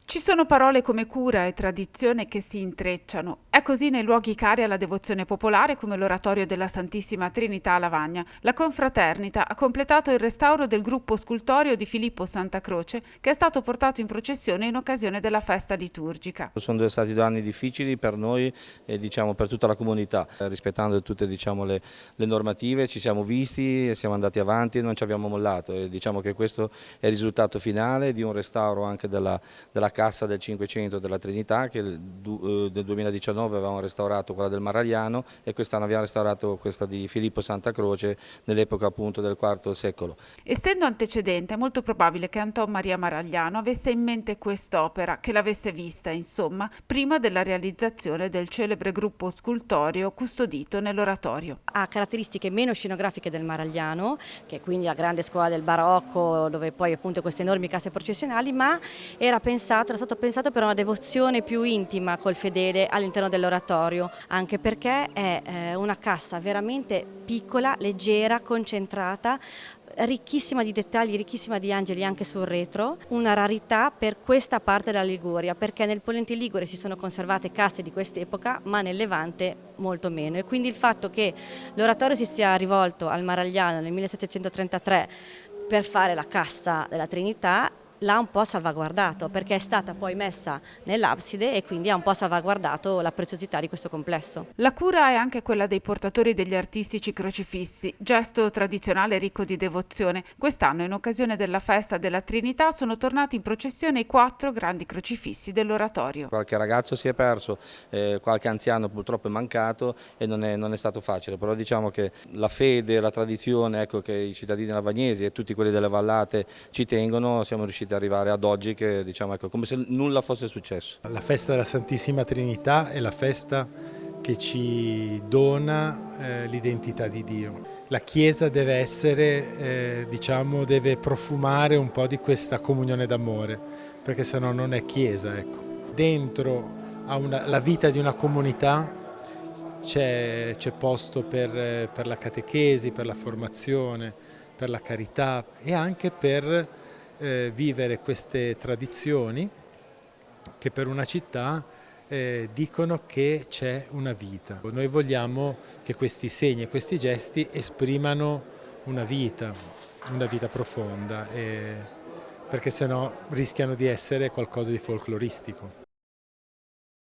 Ci sono parole come cura e tradizione che si intrecciano. È così nei luoghi cari alla devozione popolare come l'oratorio della Santissima Trinità a Lavagna. La confraternita ha completato il restauro del gruppo scultoreo di Filippo Santa Croce, che è stato portato in processione in occasione della festa liturgica. Sono stati 2 anni difficili per noi e per tutta la comunità, rispettando tutte le normative, ci siamo visti, siamo andati avanti e non ci abbiamo mollato e diciamo che questo è il risultato finale di un restauro anche della cassa del 500 della Trinità, che nel 2019 avevamo restaurato quella del Maragliano e quest'anno abbiamo restaurato questa di Filippo Santa Croce nell'epoca appunto del IV secolo. Essendo antecedente, è molto probabile che Anton Maria Maragliano avesse in mente quest'opera, che l'avesse vista, insomma, prima della realizzazione del celebre gruppo scultoreo custodito nell'oratorio. Ha caratteristiche meno scenografiche del Maragliano, che è quindi la grande scuola del barocco, dove poi appunto queste enormi casse processionali, ma era stato pensato per una devozione più intima col fedele all'interno dell'oratorio, anche perché è una cassa veramente piccola, leggera, concentrata, ricchissima di dettagli, ricchissima di angeli anche sul retro, una rarità per questa parte della Liguria, perché nel Polente Ligure si sono conservate casse di quest'epoca, ma nel Levante molto meno, e quindi il fatto che l'oratorio si sia rivolto al Maragliano nel 1733 per fare la cassa della Trinità l'ha un po' salvaguardato, perché è stata poi messa nell'abside e quindi ha un po' salvaguardato la preziosità di questo complesso. La cura è anche quella dei portatori degli artistici crocifissi, gesto tradizionale ricco di devozione. Quest'anno, in occasione della festa della Trinità, sono tornati in processione i 4 grandi crocifissi dell'oratorio. Qualche ragazzo si è perso, qualche anziano purtroppo è mancato e non è stato facile, però diciamo che la fede, la tradizione, ecco, che i cittadini lavagnesi e tutti quelli delle vallate ci tengono, siamo riusciti ad arrivare ad oggi che diciamo ecco, come se nulla fosse successo. La festa della Santissima Trinità è la festa che ci dona l'identità di Dio. La Chiesa deve essere, deve profumare un po' di questa comunione d'amore, perché sennò non è Chiesa. Ecco. Dentro la vita di una comunità c'è posto per la catechesi, per la formazione, per la carità e anche per vivere queste tradizioni che per una città dicono che c'è una vita. Noi vogliamo che questi segni e questi gesti esprimano una vita profonda, perché sennò rischiano di essere qualcosa di folcloristico.